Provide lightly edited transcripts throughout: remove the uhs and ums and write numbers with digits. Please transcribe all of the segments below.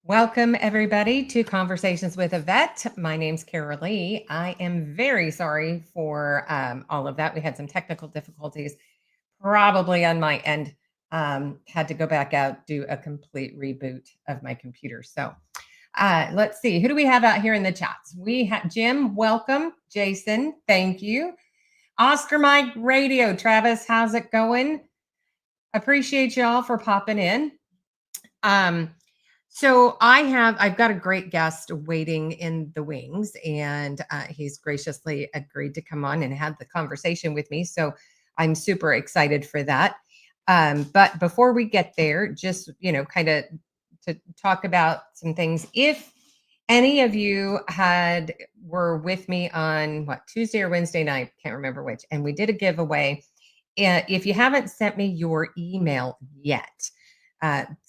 Welcome, everybody, to Conversations with a Vet. My name's Carol Lee. I am very sorry for all of that. We had some technical difficulties, probably on my end. Had to go back out, do a complete reboot of my computer. So let's see. Who do we have out here in the chats? We have Jim, welcome. Jason, thank you. Oscar Mike Radio. Travis, how's it going? Appreciate y'all for popping in. So I've got a great guest waiting in the wings, and he's graciously agreed to come on and have the conversation with me. So I'm super excited for that. But before we get there, just, kind of to talk about some things. If any of you were with me on Tuesday or Wednesday night, can't remember which, and we did a giveaway. If you haven't sent me your email yet,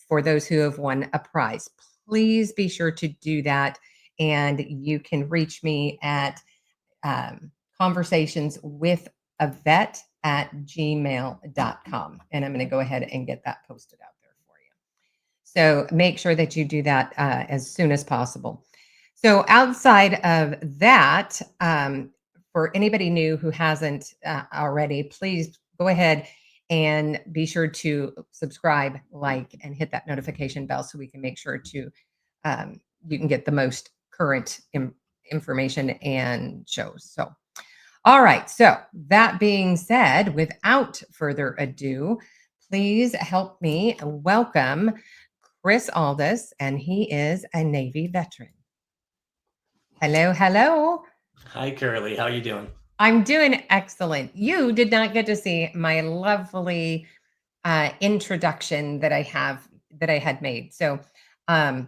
for those who have won a prize, please be sure to do that. And you can reach me at conversationswithavet@gmail.com. And I'm going to go ahead and get that posted out there for you. So make sure that you do that as soon as possible. So outside of that, for anybody new who hasn't already, please go ahead and be sure to subscribe, like, and hit that notification bell so we can make sure to you can get the most current information and shows. So, all right. So that being said, without further ado, please help me welcome Chris Aldis, and he is a Navy veteran. Hello, hello. Hi, Curly. How are you doing? I'm doing excellent. You did not get to see my lovely introduction that I had made. So I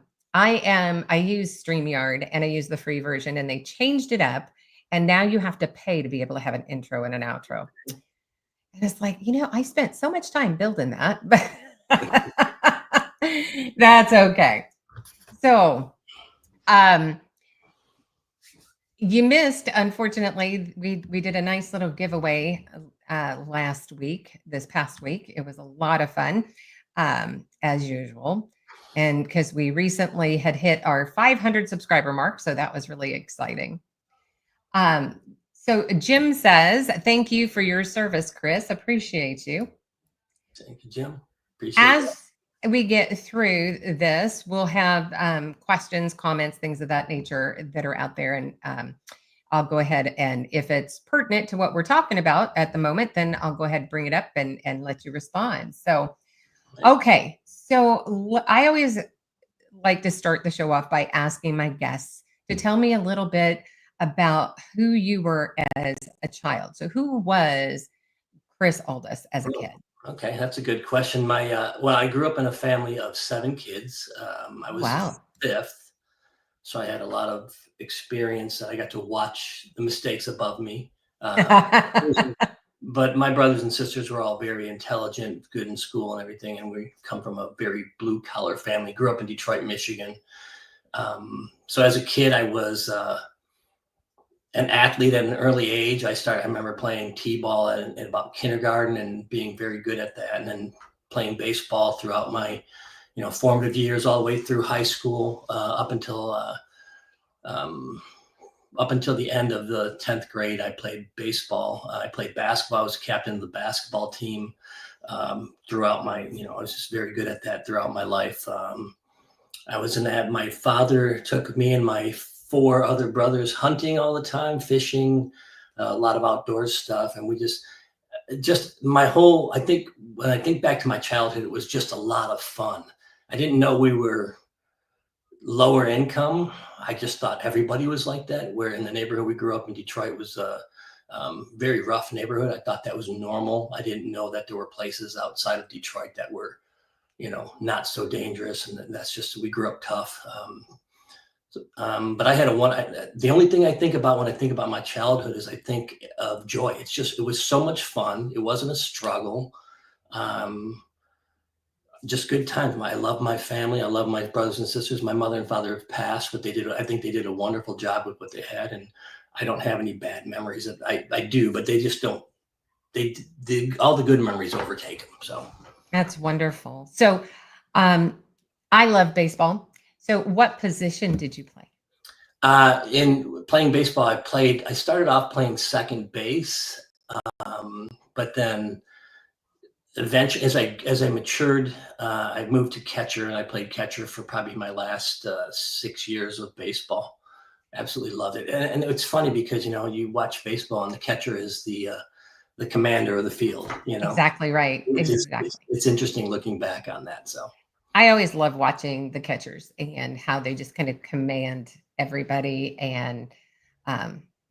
use StreamYard, and I use the free version, and they changed it up. And now you have to pay to be able to have an intro and an outro. And it's like, I spent so much time building that, but that's okay. So, you missed, unfortunately, we did a nice little giveaway this past week. It was a lot of fun, as usual. And because we recently had hit our 500 subscriber mark, so that was really exciting. So Jim says, thank you for your service, Chris. Appreciate you. Thank you, Jim. Appreciate it. We get through this, we'll have questions, comments, things of that nature that are out there. And I'll go ahead, and if it's pertinent to what we're talking about at the moment, then I'll go ahead and bring it up and let you respond. So, okay. So I always like to start the show off by asking my guests to tell me a little bit about who you were as a child. So who was Chris Aldis as a kid? Okay, that's a good question. I grew up in a family of 7 kids. I was the 5th, so I had a lot of experience. I got to watch the mistakes above me. But my brothers and sisters were all very intelligent, good in school and everything. And we come from a very blue collar family. Grew up in Detroit, Michigan. So as a kid, I was an athlete at an early age. I remember playing t-ball at about kindergarten and being very good at that, and then playing baseball throughout my, formative years, all the way through high school, up until the end of the 10th grade. I played baseball. I played basketball. I was captain of the basketball team throughout my, I was just very good at that throughout my life. I was in that. My father took me and my 4 other brothers hunting all the time, fishing, a lot of outdoor stuff. And we just my whole, I think when I think back to my childhood, it was just a lot of fun. I didn't know we were lower income. I just thought everybody was like that. Where in the neighborhood we grew up in Detroit was a very rough neighborhood. I thought that was normal. I didn't know that there were places outside of Detroit that were, not so dangerous. And that's just, we grew up tough. But the only thing I think about when I think about my childhood is I think of joy. It was so much fun. It wasn't a struggle. Just good times. I love my family. I love my brothers and sisters. My mother and father have passed, but I think they did a wonderful job with what they had. And I don't have any bad memories. I do, but they just don't, all the good memories overtake them. So that's wonderful. So, I love baseball. So what position did you play? In playing baseball, I started off playing second base, but then eventually, as I matured, I moved to catcher, and I played catcher for probably my last 6 years of baseball. Absolutely loved it, and it's funny because you watch baseball, and the catcher is the commander of the field. Exactly right. Exactly. It's interesting looking back on that. So I always love watching the catchers and how they just kind of command everybody and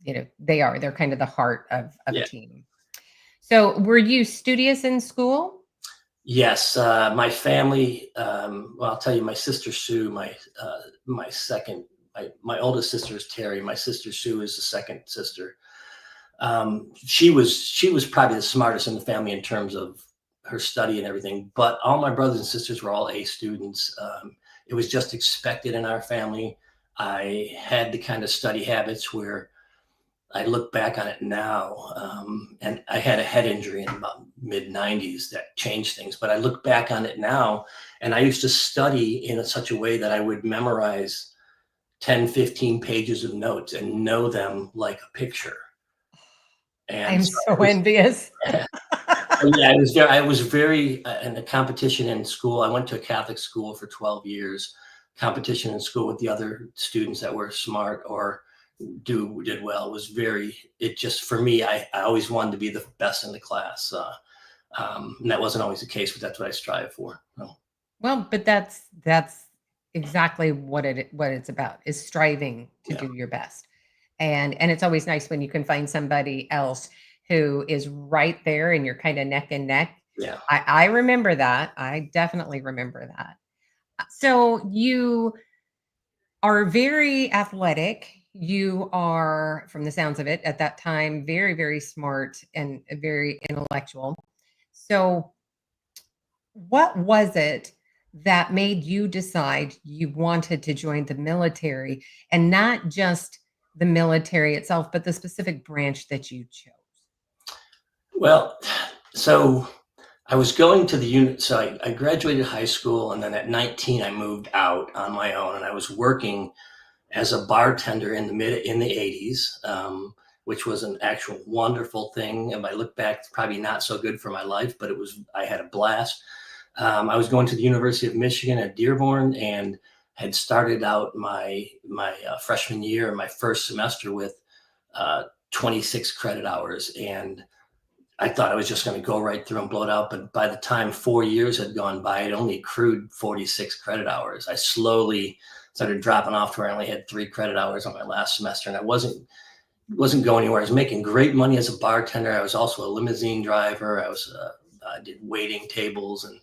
they're kind of the heart of a yeah. team. So were you studious in school? Yes, my family. Well, I'll tell you, my sister Sue, my second, my oldest sister is Terry. My sister Sue is the second sister. She was probably the smartest in the family in terms of her study and everything. But all my brothers and sisters were all A students. It was just expected in our family. I had the kind of study habits where I look back on it now, and I had a head injury in about mid 90s that changed things. But I look back on it now, and I used to study in such a way that I would memorize 10, 15 pages of notes and know them like a picture. And I'm so so envious. yeah, I was very in a competition in school. I went to a Catholic school for 12 years. Competition in school with the other students that were smart or did well was it just for me, I always wanted to be the best in the class. And that wasn't always the case, but that's what I strive for. So, Well, but that's exactly what it's about, is striving to yeah, do your best. And it's always nice when you can find somebody else who is right there and you're kind of neck and neck. yeah. I remember that. I definitely remember that. So you are very athletic. You are, from the sounds of it, at that time, very, very smart and very intellectual. So what was it that made you decide you wanted to join the military, and not just the military itself, but the specific branch that you chose? Well, so I was going to the unit. So I graduated high school, and then at 19, I moved out on my own, and I was working as a bartender in the 80s, which was an actual wonderful thing. And I look back, it's probably not so good for my life, but I had a blast. I was going to the University of Michigan at Dearborn, and had started out my freshman year, my first semester, with 26 credit hours, and I thought I was just going to go right through and blow it out. But by the time 4 years had gone by, I'd only accrued 46 credit hours. I slowly started dropping off to where I only had 3 credit hours on my last semester, and I wasn't going anywhere. I was making great money as a bartender. I was also a limousine driver. I did waiting tables, and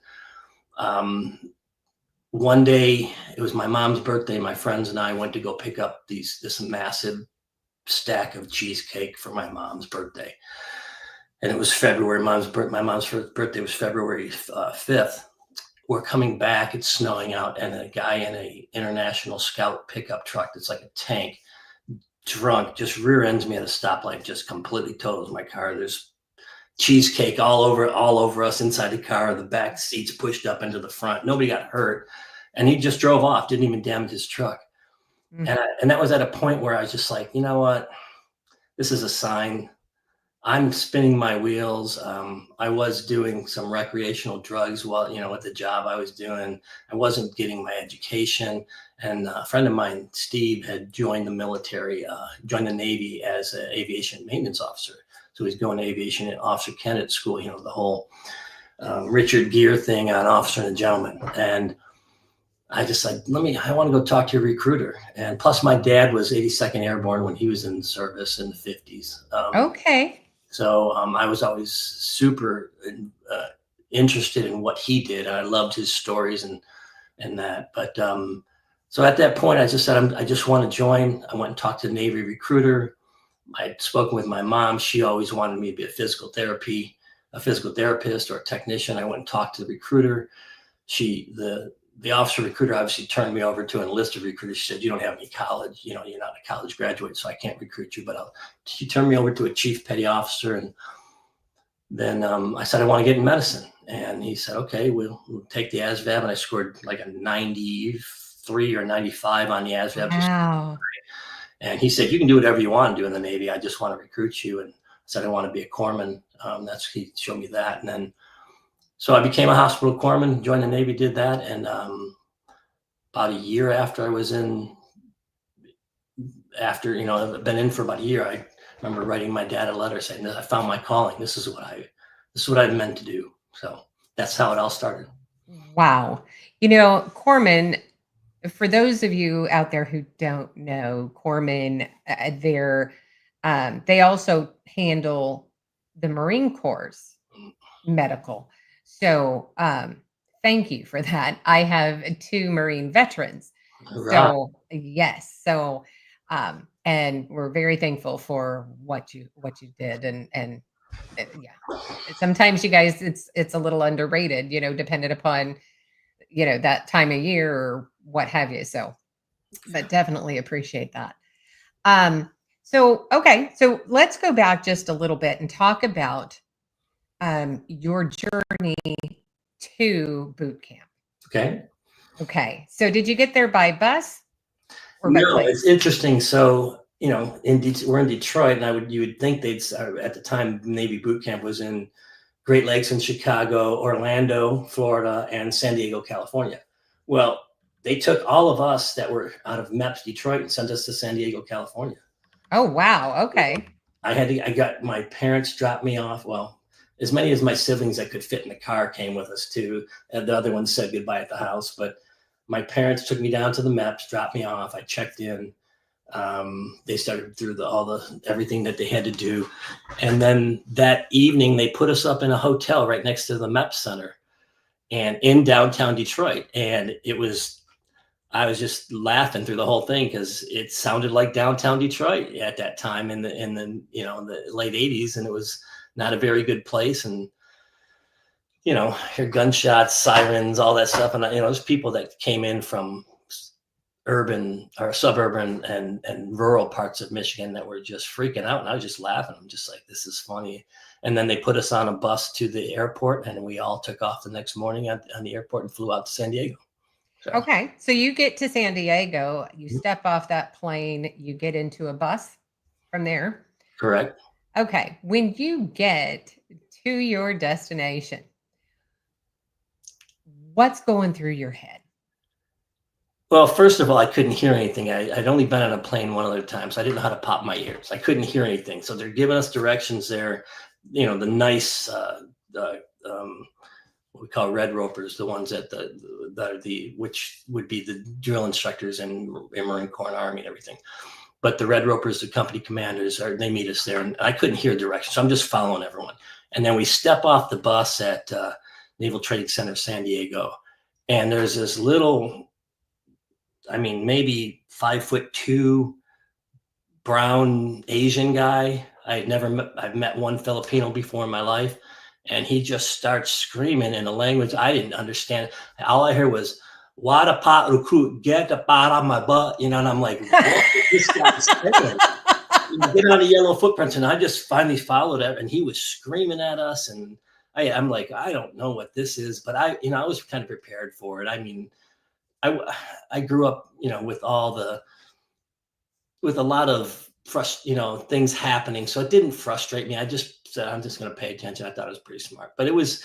one day it was my mom's birthday. My friends and I went to go pick up this massive stack of cheesecake for my mom's birthday, and it was February. My mom's first birthday was February 5th. We're coming back. It's snowing out, and a guy in a International Scout pickup truck that's like a tank, drunk, just rear ends me at a stoplight, just completely totals my car. There's cheesecake all over us inside the car. The back seats pushed up into the front. Nobody got hurt, and he just drove off. Didn't even damage his truck. Mm. And that was at a point where I was just like, you know what? This is a sign. I'm spinning my wheels. I was doing some recreational drugs while, with the job I was doing. I wasn't getting my education. And a friend of mine, Steve, had joined the military, joined the Navy as an aviation maintenance officer. So he's going to aviation at Officer Candidate School, the whole Richard Gere thing on Officer and a Gentleman. And I just said, I want to go talk to your recruiter. And plus, my dad was 82nd Airborne when he was in service in the 50s. Okay. So I was always super interested in what he did, and I loved his stories and that. But so at that point, I just said, I just want to join. I went and talked to the Navy recruiter. I'd spoken with my mom. She always wanted me to be a physical therapist or a technician. I went and talked to the recruiter. The officer recruiter obviously turned me over to an enlisted recruiter. She said, "You don't have any college, you're not a college graduate, so I can't recruit you." But she turned me over to a chief petty officer. And then I said, "I want to get in medicine." And he said, "Okay, we'll take the ASVAB." And I scored like a 90, 93 or 95 on the ASVAB. Wow. And he said, you can do whatever you want to do in the Navy. I just want to recruit you. And I said, I want to be a corpsman. He showed me that. And then, so I became a hospital corpsman, joined the Navy, did that. And about a year after I was in, I've been in for about a year, I remember writing my dad a letter saying that I found my calling. This is what I meant to do. So that's how it all started. Wow. Corpsman, for those of you out there who don't know, corpsmen, they also handle the Marine Corps' medical. So thank you for that. I have 2 Marine veterans. Right. So yes. So and we're very thankful for what you did. And yeah. Sometimes you guys, it's a little underrated, dependent upon that time of year or what have you. So, but definitely appreciate that. Okay, so let's go back just a little bit and talk about your journey to boot camp. Okay, so did you get there by bus or by No, plane? it's interesting. So we're in Detroit, and you would think they'd at the time Navy boot camp was in Great Lakes in Chicago, Orlando, Florida, and San Diego, California. Well, they took all of us that were out of MEPS Detroit and sent us to San Diego, California. Oh, wow. Okay. I got my parents dropped me off. Well, as many as my siblings that could fit in the car came with us too. And the other ones said goodbye at the house. But my parents took me down to the MEPS, dropped me off. I checked in. They started through everything that they had to do. And then that evening, they put us up in a hotel right next to the MEPS Center and in downtown Detroit. And I was just laughing through the whole thing because it sounded like downtown Detroit at that time in the late 80s, and it was not a very good place. And hear gunshots, sirens, all that stuff, and there's people that came in from urban or suburban and rural parts of Michigan that were just freaking out, and I was just laughing. I'm just like, this is funny. And then they put us on a bus to the airport, and we all took off the next morning on the airport and flew out to San Diego. So. Okay, so you get to San Diego, you step off that plane, you get into a bus from there. Correct. Okay, when you get to your destination, what's going through your head? Well, first of all, I couldn't hear anything. I'd only been on a plane one other time, so I didn't know how to pop my ears. I couldn't hear anything. So they're giving us directions there, the nice what we call red ropers, the ones which would be the drill instructors in Marine Corps and Army and everything. But the red ropers, the company commanders, they meet us there, and I couldn't hear directions, so I'm just following everyone. And then we step off the bus at Naval Training Center, San Diego, and there's this little, maybe 5'2" brown Asian guy. I've met one Filipino before in my life. And he just starts screaming in a language I didn't understand. All I heard was, "Wada pa recruit, get up out of my butt," and I'm like, what is this guy saying? Get on the yellow footprints. And I just finally followed it, and he was screaming at us. And I'm like, I don't know what this is, but I was kind of prepared for it. I grew up, with with a lot of things happening. So it didn't frustrate me. I just said, I'm just going to pay attention. I thought it was pretty smart, but it was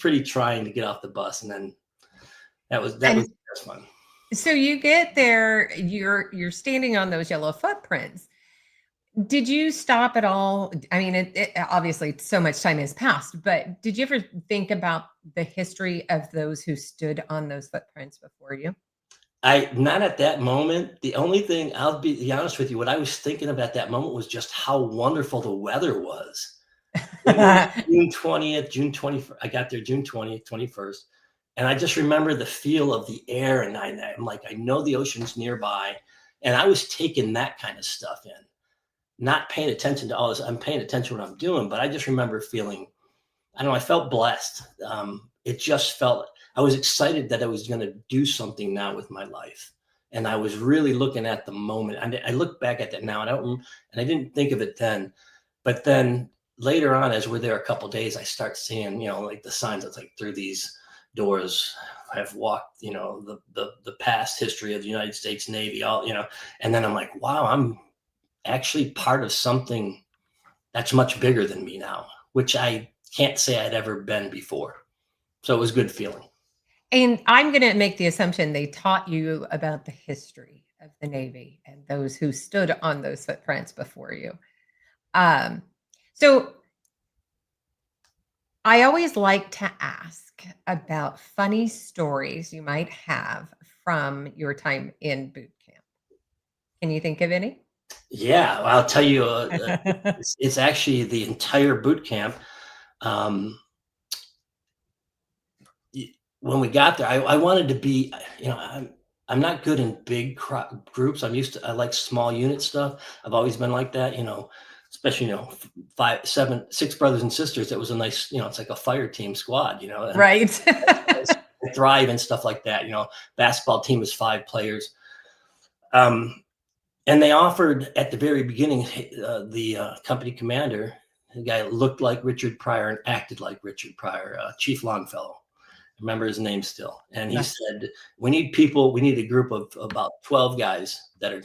pretty trying to get off the bus. And then that was fun. So you get there, you're standing on those yellow footprints. Did you stop at all? I mean, it obviously so much time has passed, but did you ever think about the history of those who stood on those footprints before you? Not at that moment. The only thing, I'll be honest with you, what I was thinking of at that moment was just how wonderful the weather was. June 20th, June 21st. I got there June 20th, 21st. And I just remember the feel of the air. And I'm like, I know the ocean's nearby. And I was taking that kind of stuff in, not paying attention to all this. I'm paying attention to what I'm doing, but I just remember feeling, I don't know, I felt blessed. It just felt, I was excited that I was going to do something now with my life. And I was really looking at the moment. I look back at that now, and I didn't think of it then. But then later on, as we're there a couple of days, I start seeing, like the signs. It's like through these doors. I've walked, the past history of the United States Navy, and then I'm like, wow, I'm actually part of something that's much bigger than me now, which I can't say I'd ever been before. So it was a good feeling. And I'm going to make the assumption they taught you about the history of the Navy and those who stood on those footprints before you. So I always like to ask about funny stories you might have from your time in boot camp. Can you think of any? Yeah, I'll tell you, it's actually the entire boot camp. Um, when we got there, I wanted to be, I'm not good in big groups. I like small unit stuff. I've always been like that, especially, five, seven, six brothers and sisters. It was a nice, it's like a fire team squad, and Right. I thrive and stuff like that. Basketball team is 5 players. And they offered at the very beginning, the company commander, the guy looked like Richard Pryor and acted like Richard Pryor, Chief Longfellow. Remember his name still. And he said, we need a group of about 12 guys that they're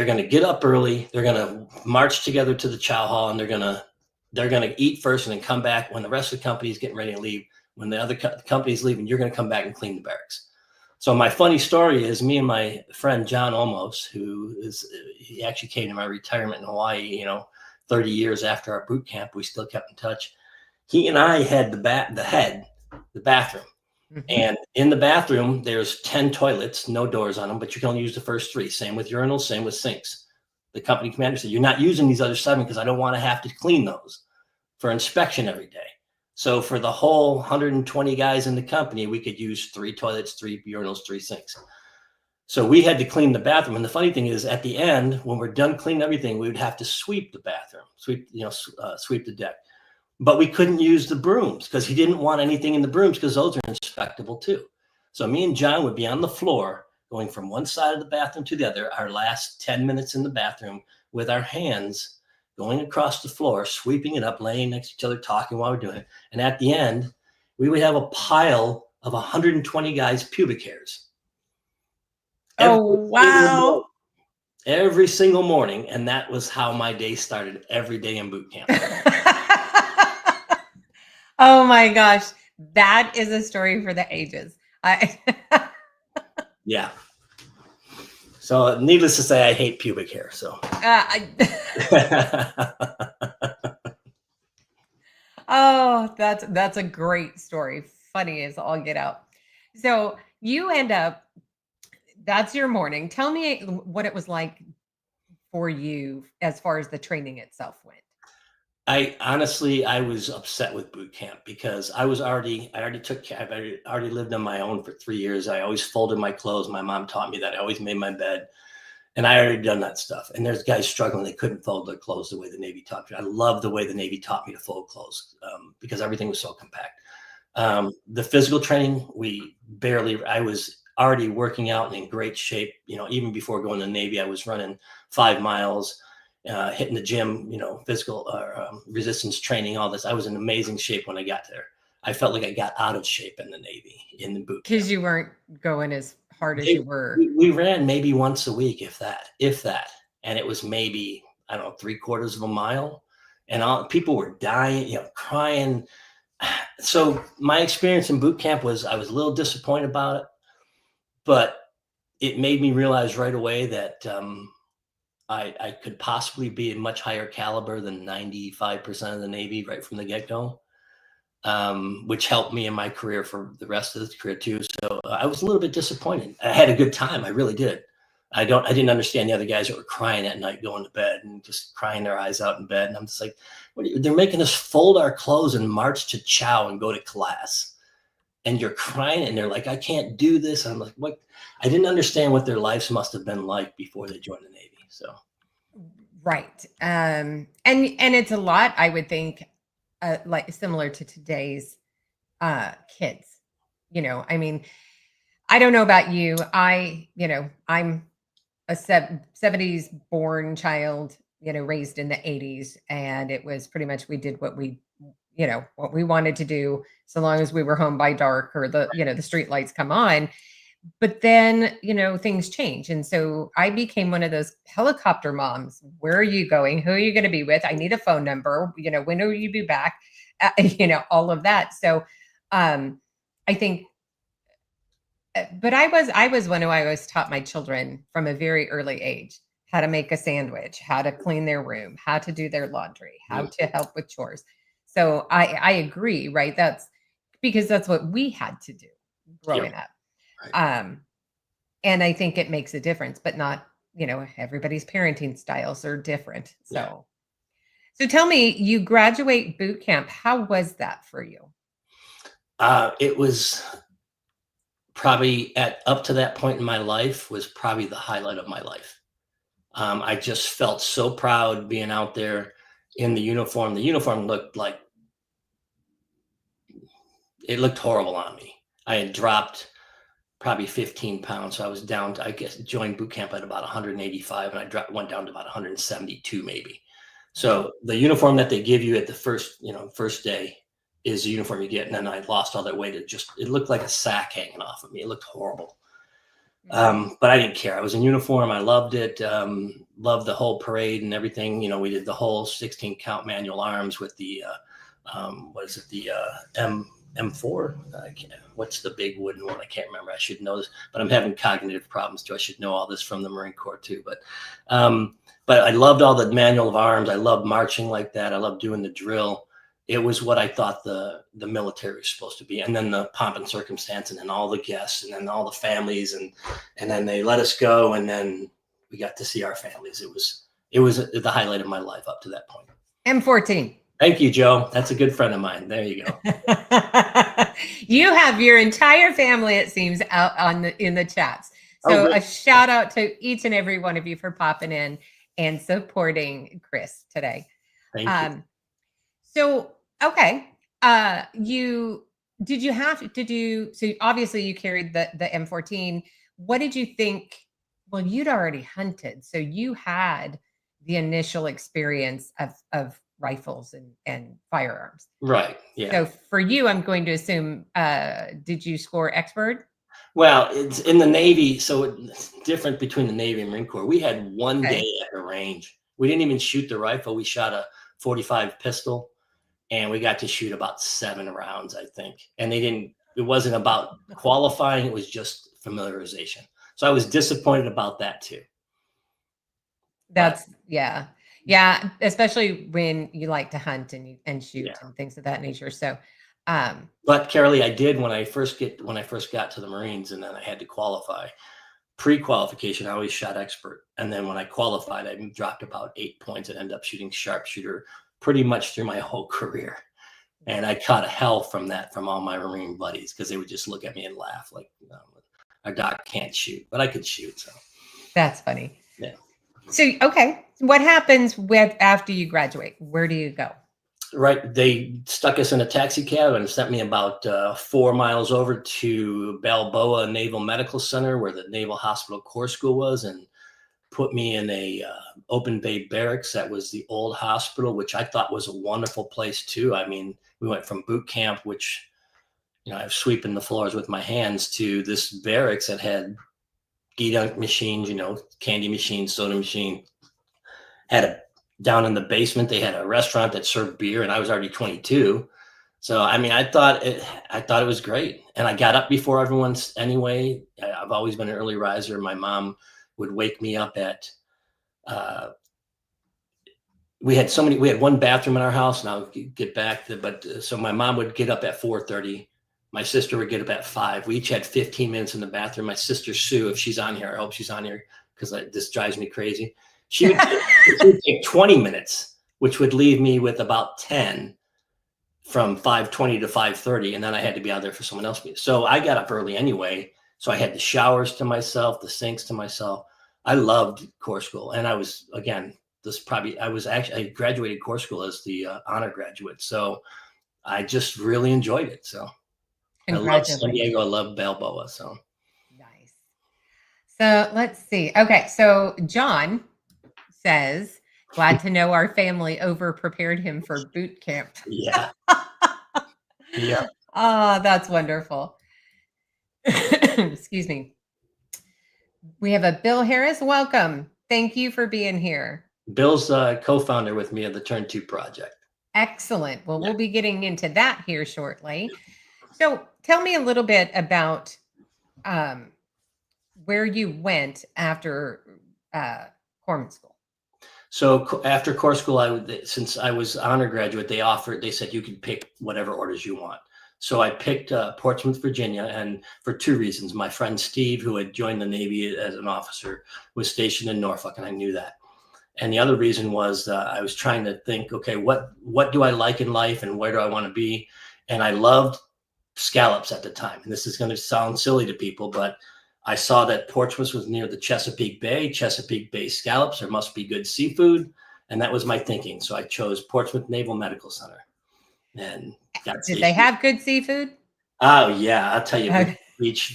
gonna get up early, they're gonna march together to the chow hall, and they're gonna eat first and then come back when the rest of the company is getting ready to leave. When the other company's leaving, you're gonna come back and clean the barracks. So my funny story is me and my friend John Olmos, he actually came to my retirement in Hawaii, 30 years after our boot camp. We still kept in touch. He and I had the bathroom. Mm-hmm. And in the bathroom, there's 10 toilets, no doors on them, but you can only use the first 3. Same with urinals, same with sinks. The company commander said, you're not using these other 7 because I don't want to have to clean those for inspection every day. So for the whole 120 guys in the company, we could use 3 toilets, 3 urinals, 3 sinks. So we had to clean the bathroom. And the funny thing is, at the end, when we're done cleaning everything, we would have to sweep the bathroom, sweep the deck. But we couldn't use the brooms because he didn't want anything in the brooms because those are inspectable too. So me and John would be on the floor going from one side of the bathroom to the other, our last 10 minutes in the bathroom with our hands going across the floor, sweeping it up, laying next to each other, talking while we're doing it. And at the end, we would have a pile of 120 guys' pubic hairs. Wow. Every single morning. And that was how my day started every day in boot camp. Oh my gosh. That is a story for the ages. Yeah. So needless to say, I hate pubic hair. So. Oh, that's a great story. Funny as all get out. So you end up, that's your morning. Tell me what it was like for you as far as the training itself went. I was upset with boot camp because I already lived on my own for 3 years. I always folded my clothes. My mom taught me that. I always made my bed, and I already done that stuff. And there's guys struggling. They couldn't fold their clothes the way the Navy taught me. I love the way the Navy taught me to fold clothes because everything was so compact. The physical training, I was already working out and in great shape. Even before going to the Navy, I was running 5 miles, hitting the gym, physical resistance training, all this. I was in amazing shape when I got there. I felt like I got out of shape in the Navy, in the boot camp. Because you weren't going as hard as you were. We ran maybe once a week, if that. And it was maybe, I don't know, 3/4 of a mile. And people were dying, crying. So my experience in boot camp was, I was a little disappointed about it, but it made me realize right away that I could possibly be a much higher caliber than 95% of the Navy right from the get-go, which helped me in my career for the rest of the career too. So I was a little bit disappointed. I had a good time. I really did. I didn't understand the other guys that were crying at night going to bed and just crying their eyes out in bed. And I'm just like, they're making us fold our clothes and march to chow and go to class. And you're crying and they're like, I can't do this. And I'm like, what? I didn't understand what their lives must have been like before they joined the Navy. So. Right. And it's a lot, I would think, like similar to today's kids. I mean, I don't know about you. I'm a 70s born child, raised in the 80s. And it was pretty much, we did what we what we wanted to do, so long as we were home by dark or the street lights come on. But then, things change. And so I became one of those helicopter moms. Where are you going? Who are you going to be with? I need a phone number. When will you be back? All of that. So I think, but I was one who I always taught my children from a very early age how to make a sandwich, how to clean their room, how to do their laundry, how to help with chores. So I agree, right? That's because that's what we had to do growing up. Right. And I think it makes a difference, but not, everybody's parenting styles are different. Yeah. So tell me, you graduate boot camp. How was that for you? It was probably up to that point in my life was probably the highlight of my life. I just felt so proud being out there in the uniform. The uniform looked like it looked horrible on me. I had dropped probably 15 pounds. So I was down to, I guess, joined boot camp at about 185 and went down to about 172 maybe. So the uniform that they give you at the first day is the uniform you get. And then I lost all that weight. It looked like a sack hanging off of me. It looked horrible. But I didn't care. I was in uniform. I loved it. Loved the whole parade and everything. We did the whole 16 count manual arms with the, what is it? The M4. What's the big wooden one? I can't remember. I should know this, but I'm having cognitive problems too. I should know all this from the Marine Corps too. But I loved all the manual of arms. I loved marching like that. I loved doing the drill. It was what I thought the military was supposed to be. And then the pomp and circumstance, and then all the guests, and then all the families, and then they let us go, and then we got to see our families. It was the highlight of my life up to that point. M14. Thank you, Joe. That's a good friend of mine. There you go. You have your entire family, it seems, out in the chats. So a shout out to each and every one of you for popping in and supporting Chris today. Thank you. So, okay. So obviously you carried the M14. What did you think? Well, you'd already hunted, so you had the initial experience of rifles and firearms. Right. Yeah. So for you, I'm going to assume, did you score expert? Well, it's in the Navy, so it's different between the Navy and Marine Corps. We had one day at a range. We didn't even shoot the rifle. We shot a 45 pistol, and we got to shoot about 7 rounds, I think. And it wasn't about qualifying. It was just familiarization. So I was disappointed about that too. Yeah. Especially when you like to hunt and shoot and things of that nature. So, but Carolee, I did when I first got to the Marines, and then I had to qualify. Pre-qualification, I always shot expert, and then when I qualified, I dropped about 8 points and ended up shooting sharpshooter pretty much through my whole career. And I caught hell from all my Marine buddies, because they would just look at me and laugh like, our doc can't shoot, but I could shoot. So that's funny. Yeah. So, okay. What happens after you graduate? Where do you go? Right. They stuck us in a taxi cab and sent me about 4 miles over to Balboa Naval Medical Center, where the Naval Hospital Corps School was, and put me in a open bay barracks. That was the old hospital, which I thought was a wonderful place too. I mean, we went from boot camp, which, I was sweeping the floors with my hands, to this barracks that had dunk machines, candy machines, soda machine. Down in the basement, they had a restaurant that served beer, and I was already 22. So, I mean, I thought it was great. And I got up before everyone anyway. I've always been an early riser. My mom would wake me up at, we had one bathroom in our house, and I'll get back to, so my mom would get up at 4:30. My sister would get up at 5. We each had 15 minutes in the bathroom. My sister Sue, if she's on here, I hope she's on here, because this drives me crazy. She would take 20 minutes, which would leave me with about 10 from 5:20 to 5:30. And then I had to be out there for someone else. So I got up early anyway. So I had the showers to myself, the sinks to myself. I loved Corps School. And I was, again, I graduated Corps School as the honor graduate. So I just really enjoyed it. So I love San Diego. I love Balboa. So nice. So let's see. Okay. So John says, Glad to know our family over prepared him for boot camp. Yeah. Yeah. Ah, that's wonderful. Excuse me. We have a Bill Harris. Welcome. Thank you for being here. Bill's co-founder with me of the Turn 2 project. Excellent. Well, Yeah. we'll be getting into that here shortly. So tell me a little bit about um, where you went after Corman School. So after core school, since I was honor graduate, they said you could pick whatever orders you want. So I picked Portsmouth, Virginia, and for two reasons. My friend Steve, who had joined the Navy as an officer, was stationed in Norfolk, and I knew that. And the other reason was I was trying to think, okay, what do I like in life, and where do I want to be? And I loved scallops at the time. And this is going to sound silly to people, but I saw that Portsmouth was near the Chesapeake Bay scallops. There must be good seafood. And that was my thinking. So I chose Portsmouth Naval Medical Center. And did they have good seafood? Oh, yeah. I'll tell you,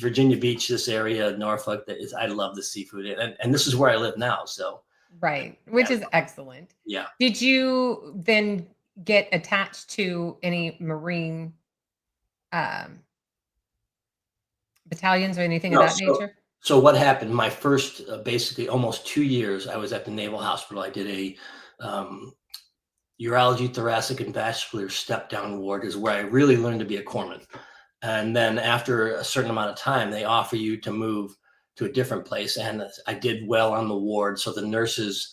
Virginia Beach, this area, Norfolk, I love the seafood. And this is where I live now. So, right. Which is excellent. Yeah. Did you then get attached to any Marine battalions or anything of that nature? So what happened? My first, basically almost 2 years, I was at the Naval Hospital. I did a urology, thoracic, and vascular step-down ward is where I really learned to be a corpsman. And then after a certain amount of time, they offer you to move to a different place. And I did well on the ward. So the nurses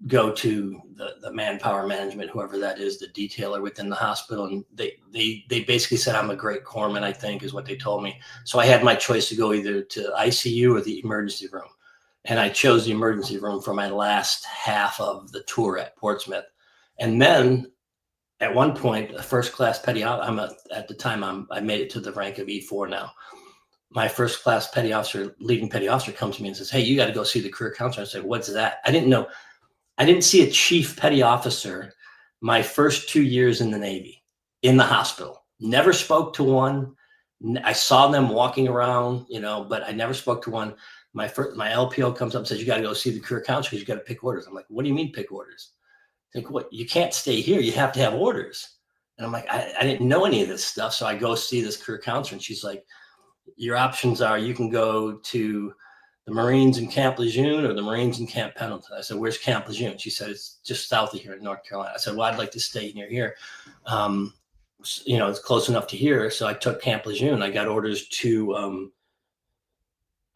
go to the manpower management, whoever that is, the detailer within the hospital. And they basically said, I'm a great corpsman, I think is what they told me. So I had my choice to go either to ICU or the emergency room. And I chose the emergency room for my last half of the tour at Portsmouth. And then at one point, a first class petty officer, at the time I made it to the rank of E4 now. My first class petty officer, leading petty officer, comes to me and says, hey, you got to go see the career counselor. I said, what's that? I didn't see a chief petty officer my first 2 years in the Navy, in the hospital. Never spoke to one. I saw them walking around, but I never spoke to one. My LPO comes up and says, you got to go see the career counselor because you got to pick orders. I'm like, what do you mean pick orders? I think, what? You can't stay here. You have to have orders. And I'm like, I didn't know any of this stuff. So I go see this career counselor, and she's like, your options are you can go to the Marines in Camp Lejeune or the Marines in Camp Pendleton. I said, where's Camp Lejeune? She said, it's just south of here in North Carolina. I said, well, I'd like to stay near here. It's close enough to here. So I took Camp Lejeune. I got orders to,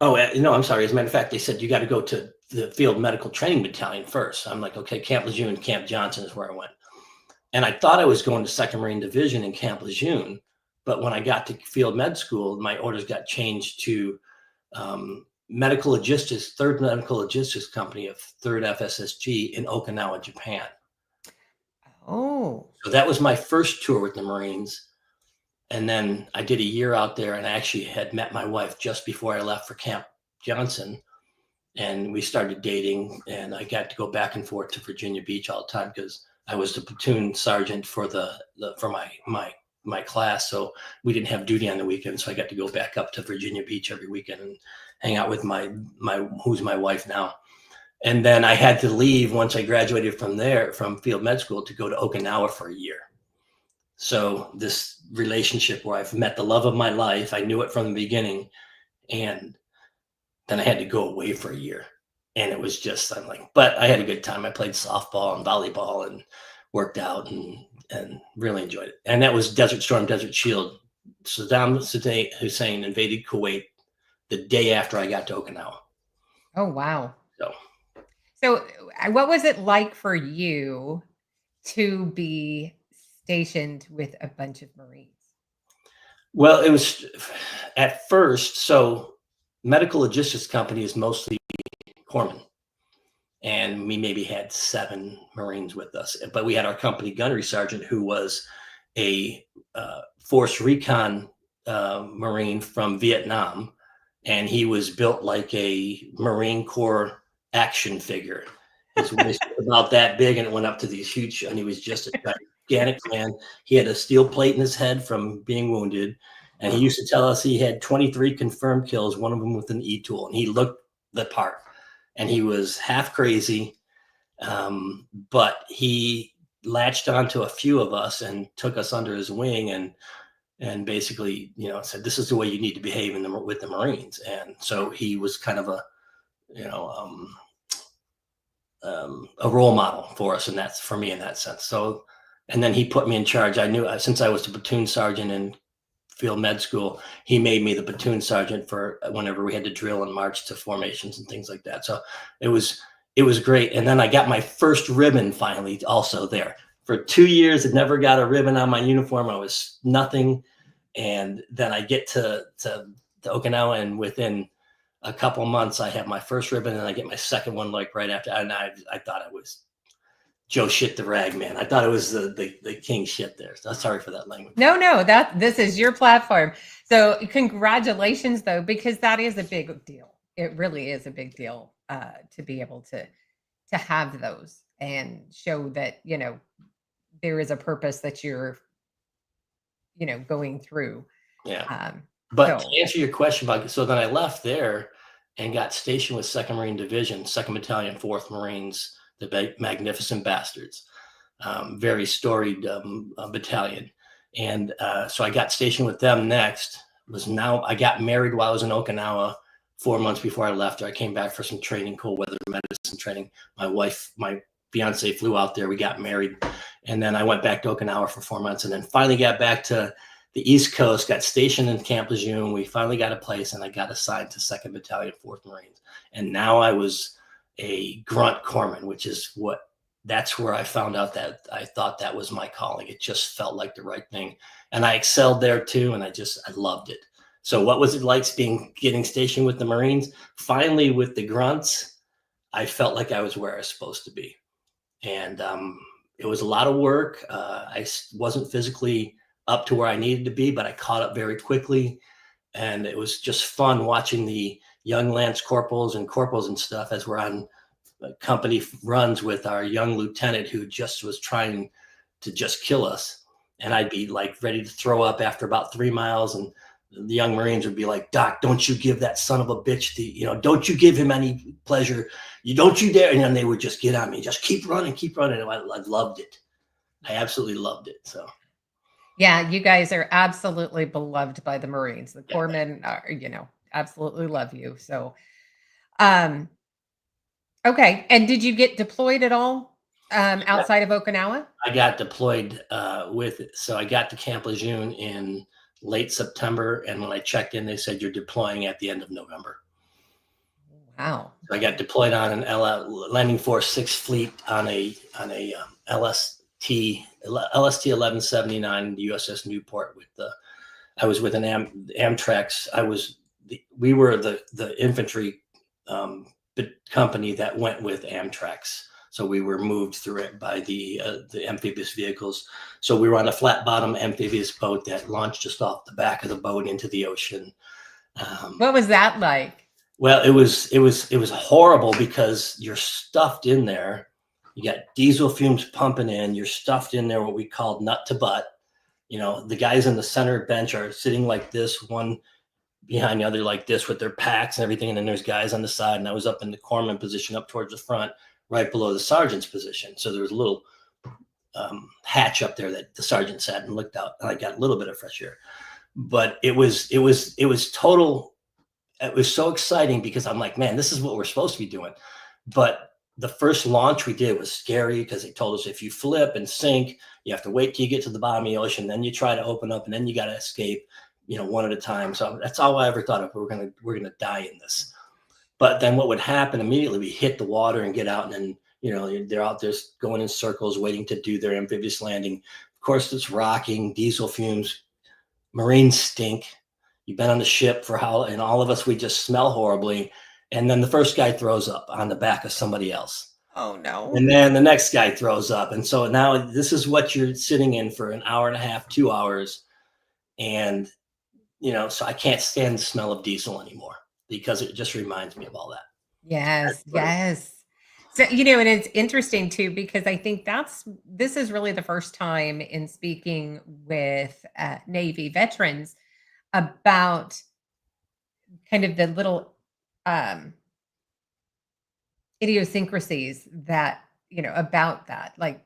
I'm sorry. As a matter of fact, they said, you got to go to the Field Medical Training Battalion first. I'm like, okay, Camp Lejeune, Camp Johnson is where I went. And I thought I was going to 2nd Marine Division in Camp Lejeune. But when I got to Field Med School, my orders got changed to Medical Logistics, 3rd Medical Logistics Company of 3rd FSSG in Okinawa, Japan. Oh. So that was my first tour with the Marines. And then I did a year out there, and I actually had met my wife just before I left for Camp Johnson. And we started dating, and I got to go back and forth to Virginia Beach all the time because I was the platoon sergeant for my class. So we didn't have duty on the weekend. So I got to go back up to Virginia Beach every weekend and hang out with who's my wife now. And then I had to leave once I graduated from Field Med School to go to Okinawa for a year. So this relationship where I've met the love of my life, I knew it from the beginning. And then I had to go away for a year. And it was just, but I had a good time. I played softball and volleyball and worked out and really enjoyed it. And that was Desert Storm, Desert Shield. Saddam Hussein invaded Kuwait the day after I got to Okinawa. Oh, wow. So what was it like for you to be stationed with a bunch of Marines? Well, it was at first, so Medical Logistics Company is mostly corpsmen. And we maybe had 7 Marines with us. But we had our company gunnery sergeant who was a force recon Marine from Vietnam. And he was built like a Marine Corps action figure. His waist was about that big, and it went up to these huge, and he was just a gigantic man. He had a steel plate in his head from being wounded. And he used to tell us he had 23 confirmed kills, one of them with an E-tool. And he looked the part. And he was half crazy. But he latched onto a few of us and took us under his wing and basically, said, this is the way you need to behave with the Marines. And so he was kind of you know, a role model for us, and that's for me in that sense. So, and then he put me in charge. I knew since I was the platoon sergeant in field med school, he made me the platoon sergeant for whenever we had to drill and march to formations and things like that. So it was great. And then I got my first ribbon finally also there. For 2 years, I never got a ribbon on my uniform. I was nothing. And then I get to Okinawa, and within a couple months, I have my first ribbon, and I get my second one like right after. And I thought it was Joe shit the rag, man. I thought it was the king shit there. So sorry for that language. No, this is your platform. So congratulations, though, because that is a big deal. It really is a big deal to be able to have those and show that there is a purpose that you're going through. Yeah. But to answer your question about, so then I left there and got stationed with 2nd Marine Division, 2nd Battalion, 4th Marines, the Magnificent Bastards, very storied battalion. And so I got stationed with them next. I got married while I was in Okinawa 4 months before I left. I came back for some training, cold weather medicine training. My fiance flew out there. We got married. And then I went back to Okinawa for 4 months, and then finally got back to the East Coast, got stationed in Camp Lejeune. We finally got a place, and I got assigned to 2nd Battalion, 4th Marines. And now I was a grunt corpsman, that's where I found out that I thought that was my calling. It just felt like the right thing. And I excelled there too. And I loved it. So what was it like getting stationed with the Marines? Finally, with the grunts, I felt like I was where I was supposed to be. And it was a lot of work. I wasn't physically up to where I needed to be, but I caught up very quickly. And it was just fun watching the young lance corporals and stuff as we're on company runs with our young lieutenant who just was trying to just kill us. And I'd be like ready to throw up after about 3 miles. And the young Marines would be like, Doc, don't you give that son of a bitch don't you give him any pleasure. Don't you dare. And then they would just get on me, just keep running. And I loved it. I absolutely loved it. So. Yeah, you guys are absolutely beloved by the Marines. The corpsmen are, absolutely love you. So, okay. And did you get deployed at all outside of Okinawa? I got deployed so I got to Camp Lejeune in late September, and when I checked in, they said you're deploying at the end of November. Wow. So I got deployed on an Landing Force 6th Fleet on a LST 1179 USS Newport I was with an Amtrak's. We were the infantry company that went with Amtrak's. So we were moved through it by the amphibious vehicles. So we were on a flat bottom amphibious boat that launched just off the back of the boat into the ocean. What was that like? Well, it was horrible because you're stuffed in there. You got diesel fumes pumping in. You're stuffed in there, what we called nut to butt. The guys in the center bench are sitting like this, one behind the other like this with their packs and everything. And then there's guys on the side. And I was up in the corpsman position up towards the front, right below the sergeant's position. So there was a little hatch up there that the sergeant sat and looked out, and I got a little bit of fresh air. But it was so exciting because I'm like, man, this is what we're supposed to be doing. But the first launch we did was scary because they told us if you flip and sink, you have to wait till you get to the bottom of the ocean. Then you try to open up, and then you got to escape, one at a time. So that's all I ever thought of. We're gonna die in this. But then what would happen immediately? We hit the water and get out, and then they're out there going in circles, waiting to do their amphibious landing. Of course, it's rocking, diesel fumes, Marines stink. You've been on the ship and all of us, we just smell horribly. And then the first guy throws up on the back of somebody else. Oh, no. And then the next guy throws up. And so now this is what you're sitting in for an hour and a half, 2 hours. And, so I can't stand the smell of diesel anymore because it just reminds me of all that. Yes. So, and it's interesting too, because I think this is really the first time in speaking with Navy veterans about kind of the little idiosyncrasies that about that. Like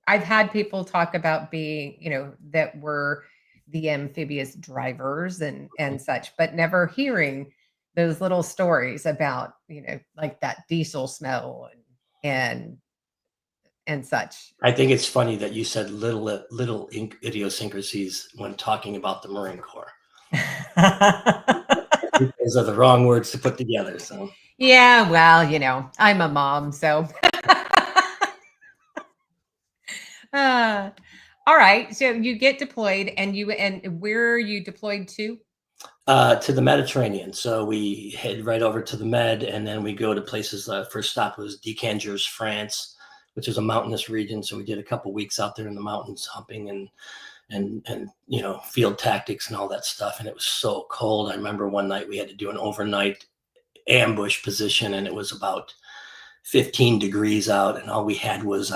I've had people talk about being, that were the amphibious drivers and such, but never hearing those little stories about, like that diesel smell and and such. I think it's funny that you said little idiosyncrasies when talking about the Marine Corps. Those are the wrong words to put together. So Yeah, well, I'm a mom, so uh, all right. So you get deployed and where are you deployed to? to the Mediterranean. So we head right over to the Med, and then we go to places. First stop was Decangers, France, which is a mountainous region. So we did a couple weeks out there in the mountains, humping and field tactics and all that stuff. And it was so cold. I remember one night we had to do an overnight ambush position, and it was about 15 degrees out, and all we had was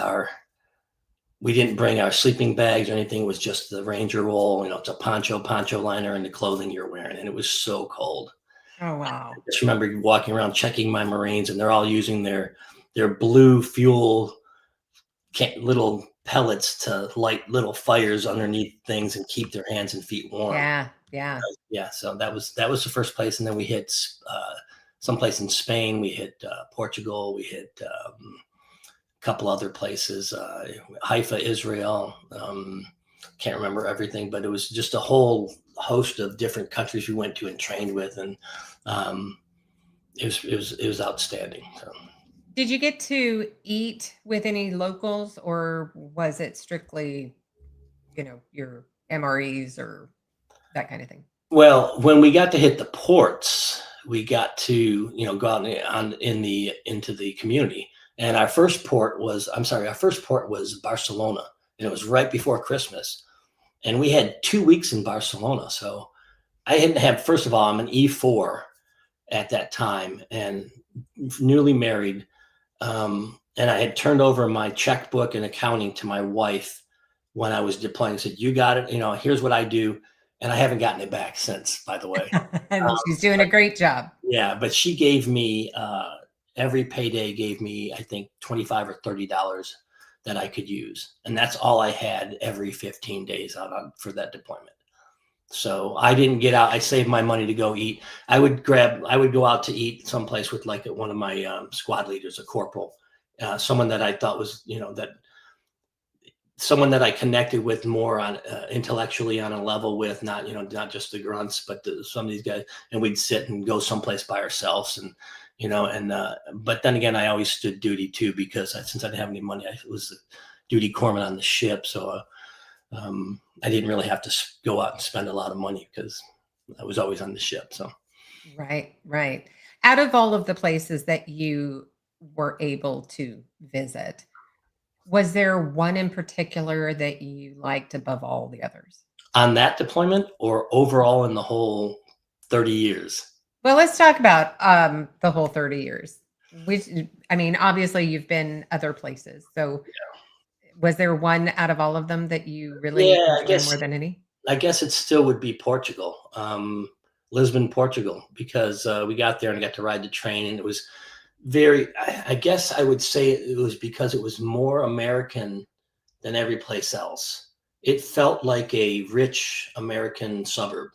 we didn't bring our sleeping bags or anything. It was just the Ranger roll. It's a poncho liner, and the clothing you're wearing. And it was so cold. Oh, I wow. just remember walking around checking my Marines, and they're all using their blue fuel little pellets to light little fires underneath things and keep their hands and feet warm. Yeah, yeah. Yeah, so that was the first place, and then we hit someplace in Spain. We hit Portugal. We hit couple other places, Haifa, Israel. Can't remember everything, but it was just a whole host of different countries we went to and trained with, and it was outstanding. So. Did you get to eat with any locals, or was it strictly, your MREs or that kind of thing? Well, when we got to hit the ports, we got to go out into the community. And our first port was Barcelona, and it was right before Christmas. And we had 2 weeks in Barcelona. So I hadn't had, first of all, I'm an E4 at that time and newly married. And I had turned over my checkbook and accounting to my wife when I was deploying. I said, "You got it. Here's what I do." And I haven't gotten it back since, by the way. And she's doing a great job. Yeah, but she gave me every payday gave me, I think, $25 or $30 that I could use, and that's all I had every 15 days for that deployment. So I didn't get out. I saved my money to go eat. I would go out to eat someplace with like one of my squad leaders, a corporal, someone that I thought was, someone that I connected with more on intellectually on a level with, not just the grunts, but some of these guys. And we'd sit and go someplace by ourselves, and but then again, I always stood duty too, because since I didn't have any money, I was the duty corpsman on the ship, so I didn't really have to go out and spend a lot of money because I was always on the ship. So Right. Out of all of the places that you were able to visit, was there one in particular that you liked above all the others? on that deployment, or overall in the whole 30 years. Well, let's talk about the whole 30 years. Obviously you've been other places. So was there one out of all of them that you really Yeah, enjoyed more than any? I guess it still would be Portugal, Lisbon, Portugal, because we got there and I got to ride the train, and it was I guess I would say it was because it was more American than every place else. It felt like a rich American suburb.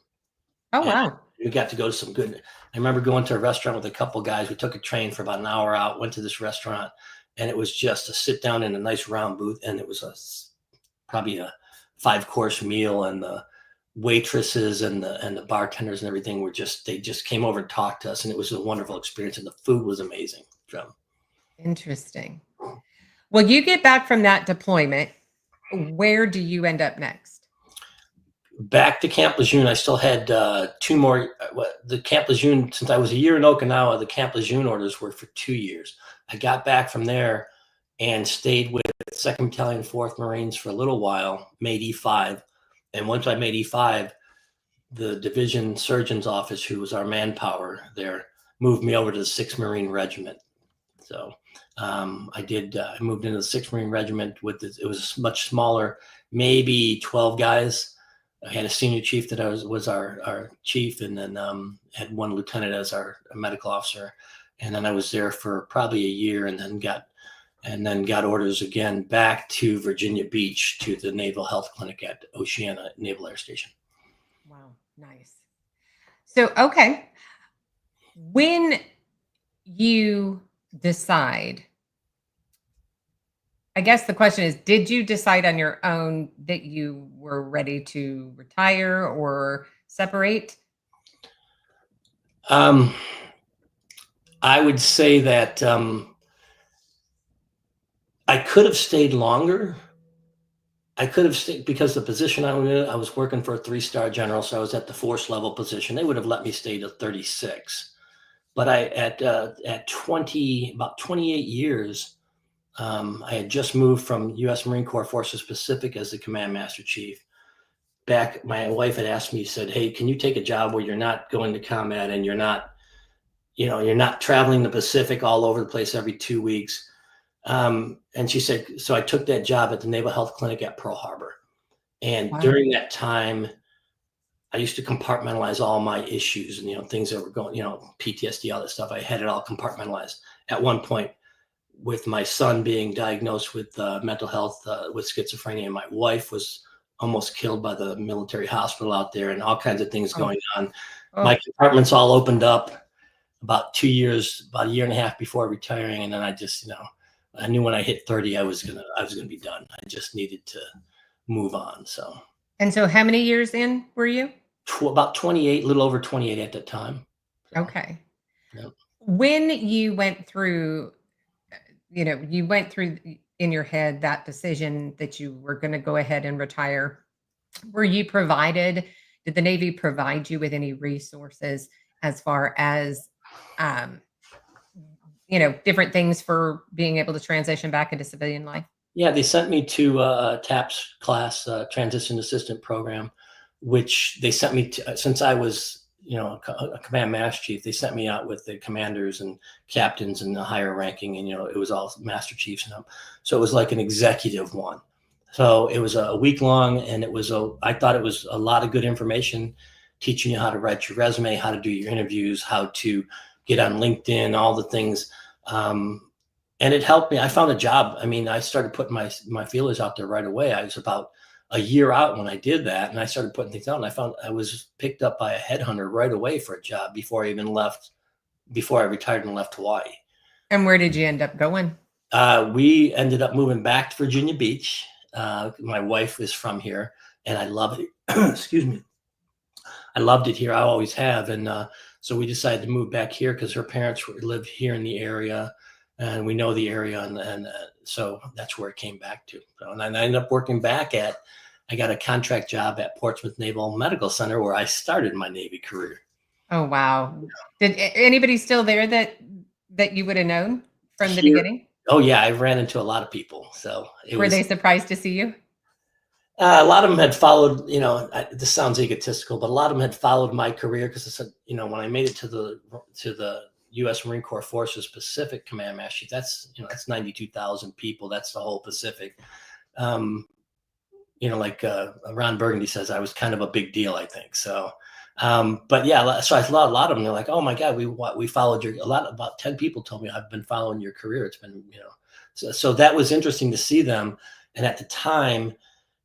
Oh, And wow. we got to go to some good. I remember going to a restaurant with a couple guys. We took a train for about an hour out, went to this restaurant, and it was just a sit down in a nice round booth, and it was probably a 5-course meal, and the waitresses and the bartenders and everything they just came over and talked to us, and it was a wonderful experience, and the food was amazing. So, Interesting. Well, you get back from that deployment. Where do you end up next? back to Camp Lejeune, I still had 2 more. The Camp Lejeune, since I was a year in Okinawa, the Camp Lejeune orders were for 2 years. I got back from there and stayed with 2nd Battalion, 4th Marines for a little while, made E5. And once I made E5, the division surgeon's office, who was our manpower there, moved me over to the 6th Marine Regiment. So I moved into the 6th Marine Regiment it was much smaller, maybe 12 guys. I had a senior chief that was our chief, and then had one lieutenant as our medical officer. And then I was there for probably a year, and then got and then got orders again back to Virginia Beach to the Naval Health Clinic at Oceana Naval Air Station. Wow, nice. So, okay, when you decide, I guess the question is, did you decide on your own that you were ready to retire or separate? I would say that I could have stayed longer. I could have stayed because the position I was in, I was working for a 3-star general, so I was at the force level position. They would have let me stay to 36. But at 20, about 28 years, I had just moved from U.S. Marine Corps Forces Pacific as the Command Master Chief. Back, my wife had asked me, said, "Hey, can you take a job where you're not going to combat and you're not, you're not traveling the Pacific all over the place every 2 weeks?" And she said, so I took that job at the Naval Health Clinic at Pearl Harbor. And Wow. during that time, I used to compartmentalize all my issues and, things that were going, PTSD, all that stuff. I had it all compartmentalized. At one point, with my son being diagnosed with mental health, with schizophrenia, my wife was almost killed by the military hospital out there and all kinds of things Oh, going on. My oh, compartments all opened up about 2 years, about a year and a half before retiring. And then I just, I knew when I hit 30, I was gonna be done. I just needed to move on. So and so how many years in were you? about 28, a little over 28 at that time. So, Okay. yeah. When you went through, in your head that decision that you were going to go ahead and retire, were you provided, did the Navy provide you with any resources as far as, um, different things for being able to transition back into civilian life? Yeah, they sent me to a TAPS class, Transition Assistant Program, which they sent me to since I was, a command master chief. They sent me out with the commanders and captains and the higher ranking, and it was all master chiefs and them. So it was like an executive one. So it was a week long, and I thought it was a lot of good information, teaching you how to write your resume, how to do your interviews, how to get on LinkedIn, all the things. And it helped me. I found a job. I mean, I started putting my feelers out there right away. I was about a year out when I did that, and I started putting things out. And I found I was picked up by a headhunter right away for a job before I retired and left Hawaii. And where did you end up going? We ended up moving back to Virginia Beach. My wife is from here, and I love it. Excuse me. I loved it here. I always have, and so we decided to move back here because her parents lived here in the area, and we know the area, and so that's where it came back to. So, and I ended up working back I got a contract job at Portsmouth Naval Medical Center where I started my Navy career. Oh, wow. Did anybody still there that you would have known from the Here, beginning? oh yeah, I ran into a lot of people. So it Were was they surprised to see you? a lot of them had followed. This sounds egotistical, but a lot of them had followed my career because I said, when I made it to the U.S. Marine Corps Forces Pacific Command Master Chief, that's 92,000 people. That's the whole Pacific. Like Ron Burgundy says, I was kind of a big deal, I think. So, but yeah, so I thought a lot of them, they're like, "Oh my God, we followed about 10 people told me I've been following your career. It's been, so that was interesting to see them. And at the time,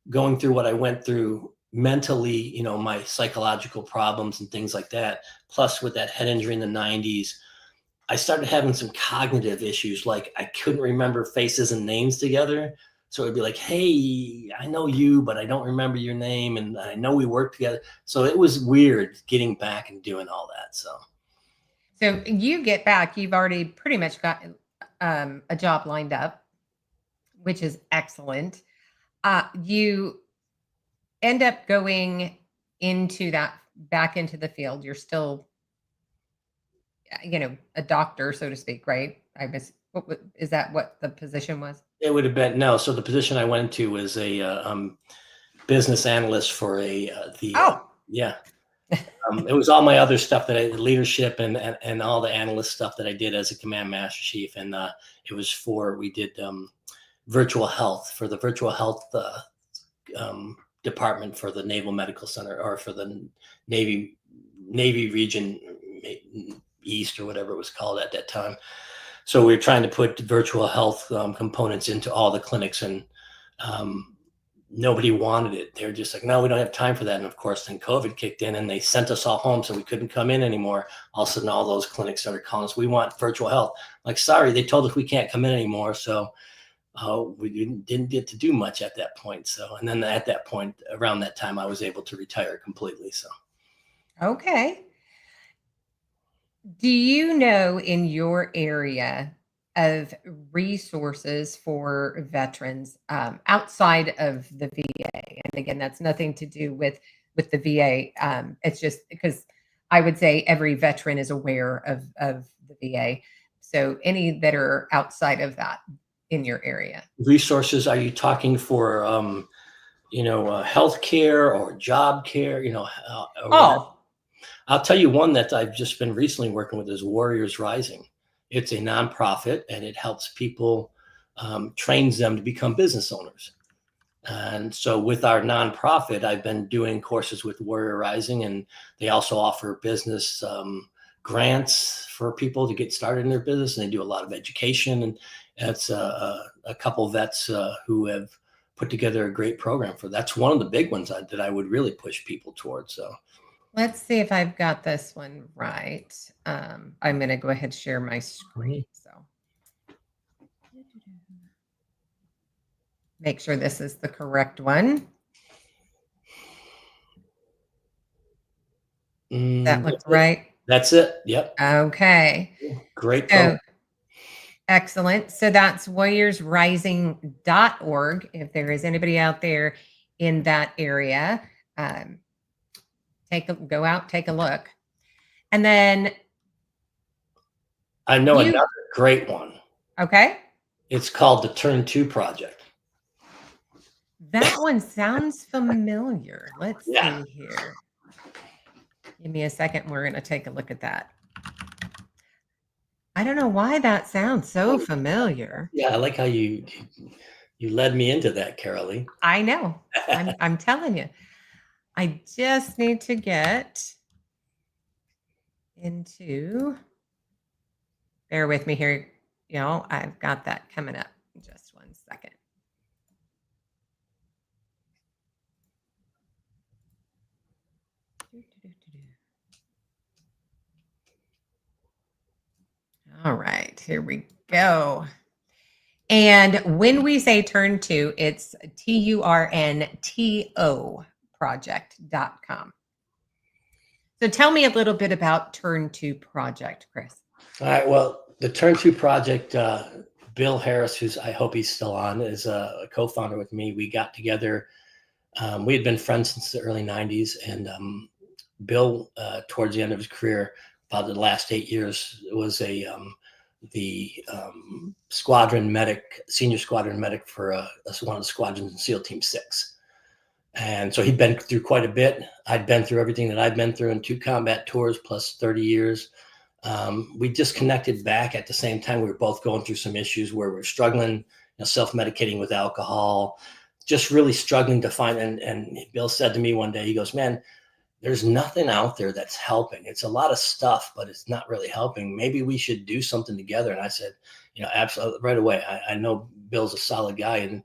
going through what I went through mentally, my psychological problems and things like that, plus with that head injury in the 90s, I started having some cognitive issues. Like I couldn't remember faces and names together. So it'd be like, "Hey, I know you, but I don't remember your name. And I know we worked together." So it was weird getting back and doing all that. So you get back, you've already pretty much got a job lined up, which is excellent. You end up going back into the field. You're still, a doctor, so to speak, right? Is that what the position was? It would have been, no. So the position I went to was a business analyst for Oh, yeah. It was all my other stuff leadership and all the analyst stuff that I did as a command master chief. And it was we did virtual health for the virtual health department for the Naval Medical Center, or for the Navy region East, or whatever it was called at that time. So we're trying to put virtual health components into all the clinics, and um, nobody wanted it. They're just like, no, we don't have time for that. And of course, then COVID kicked in and they sent us all home, so we couldn't come in anymore. All of a sudden, all those clinics started calling us, we want virtual health. Like, sorry, they told us we can't come in anymore. So we didn't get to do much at that point. So, and then at that point, around that time, I was able to retire completely. So, Okay. Do you know in your area of resources for veterans outside of the VA? And again, that's nothing to do with the VA. It's just because I would say every veteran is aware of the VA. So any that are outside of that in your area. resources, are you talking for, healthcare or job care, or what? Oh, I'll tell you one that I've just been recently working with is Warriors Rising. It's a nonprofit and it helps people, trains them to become business owners. And so with our nonprofit, I've been doing courses with Warrior Rising, and they also offer business grants for people to get started in their business. And they do a lot of education. And it's a couple vets who have put together a great program for that's one of the big ones that I would really push people towards. So let's see if I've got this one right. I'm going to go ahead and share my screen. So make sure this is the correct one. That looks right. That's it. Yep. Okay. Great So program. excellent. So that's warriorsrising.org. If there is anybody out there in that area, go out, take a look. And then I know another great one. Okay. It's called the Turn 2 Project. That one sounds familiar. Let's Yeah. see here. Give me a second. We're going to take a look at that. I don't know why that sounds so familiar. Yeah, I like how you led me into that, Carolee. I know. I'm telling you. I just need to get into, bear with me here. I've got that coming up in just one second. All right, here we go. And when we say turn to, it's TURNTO project.com. So tell me a little bit about Turn 2 Project, Chris. All right. Well, the Turn 2 Project, Bill Harris, I hope he's still on, is a co-founder with me. We got together. We had been friends since the early 90s. And Bill, towards the end of his career, about the last 8 years, was the squadron medic, senior squadron medic for one of the squadrons in SEAL Team 6. And so he'd been through quite a bit. I'd been through everything that I'd been through in 2 combat tours plus 30 years. We just connected back at the same time. We were both going through some issues where we were struggling, self-medicating with alcohol, just really struggling to find. And Bill said to me one day, he goes, man, there's nothing out there that's helping. It's a lot of stuff, but it's not really helping. Maybe we should do something together. And I said, absolutely, right away. I know Bill's a solid guy,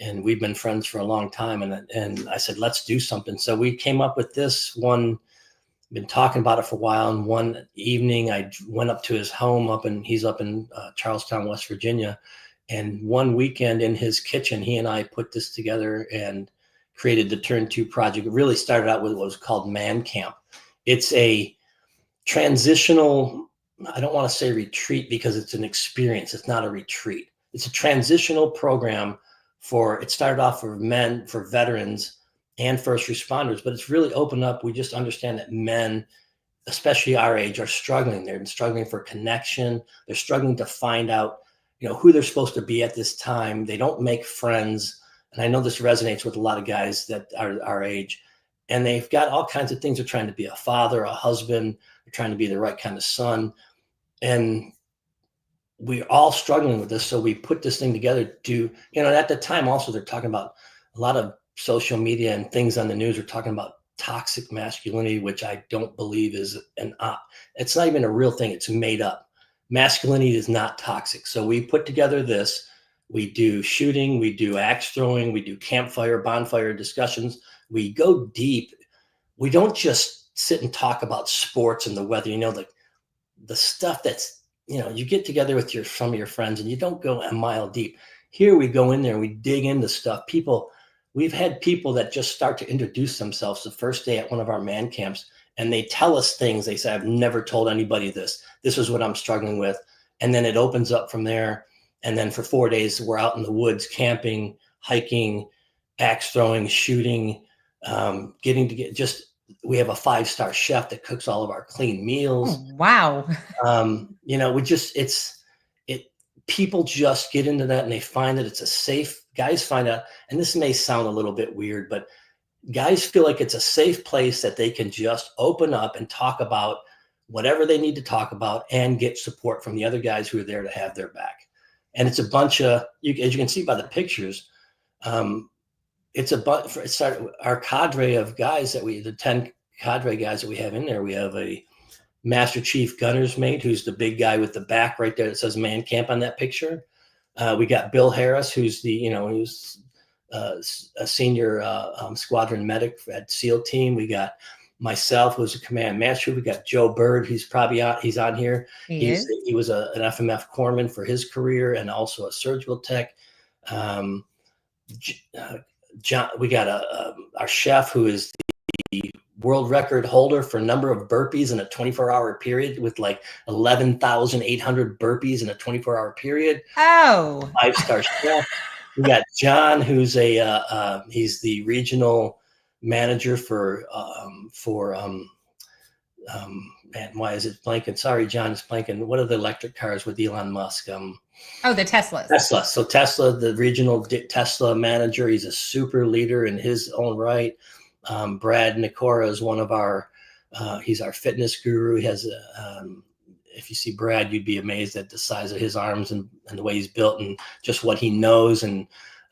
and we've been friends for a long time. And I said, let's do something. So we came up with this one, been talking about it for a while. And one evening I went up to his home he's up in Charlestown, West Virginia. And one weekend in his kitchen, he and I put this together and created the Turn 2 Project. It really started out with what was called Man Camp. It's a transitional, I don't want to say retreat because it's an experience. It's not a retreat. It's a transitional program it started off for men, for veterans and first responders, but it's really opened up. We just understand that men, especially our age, are struggling. They're struggling for connection. They're struggling to find out, who they're supposed to be at this time. They don't make friends. And I know this resonates with a lot of guys that are our age, and they've got all kinds of things. They're trying to be a father, a husband. They're trying to be the right kind of son. And we're all struggling with this. So we put this thing together to, and at the time also, they're talking about a lot of social media and things on the news are talking about toxic masculinity, which I don't believe is it's not even a real thing. It's made up. masculinity is not toxic. So we put together this. We do shooting, we do axe throwing, we do campfire, bonfire discussions. We go deep. We don't just sit and talk about sports and the weather, like the stuff that's, you get together with some of your friends and you don't go a mile deep. Here we go in there and we dig into stuff. We've had people that just start to introduce themselves the first day at one of our man camps, and they tell us things. They say, I've never told anybody this. This is what I'm struggling with. And then it opens up from there. And then for 4 days, we're out in the woods, camping, hiking, axe throwing, shooting, we have a 5-star chef that cooks all of our clean meals. Oh, wow. People just get into that and they find that it's a safe, guys find out, and this may sound a little bit weird, but guys feel like it's a safe place that they can just open up and talk about whatever they need to talk about and get support from the other guys who are there to have their back. And it's a bunch of, as you can see by the pictures, it's our cadre of guys the 10 cadre guys that we have in there. We have a Master Chief Gunner's Mate, who's the big guy with the back right there that says Man Camp on that picture. We got Bill Harris, who's who's a senior squadron medic at SEAL team. We got myself, who's a command master. We got Joe Bird, he's on here. He was an FMF corpsman for his career and also a surgical tech. John, we got our chef, who is the world record holder for number of burpees in a 24-hour period, with like 11,800 burpees in a 24-hour period. Oh, 5-star chef. We got John, who's he's the regional manager for man, why is it blanking? Sorry, John, it's blanking. What are the electric cars with Elon Musk? The Teslas. Tesla. So Tesla, the regional Tesla manager, he's a super leader in his own right. Brad Nicora is one of he's our fitness guru. He has if you see Brad, you'd be amazed at the size of his arms and the way he's built and just what he knows. And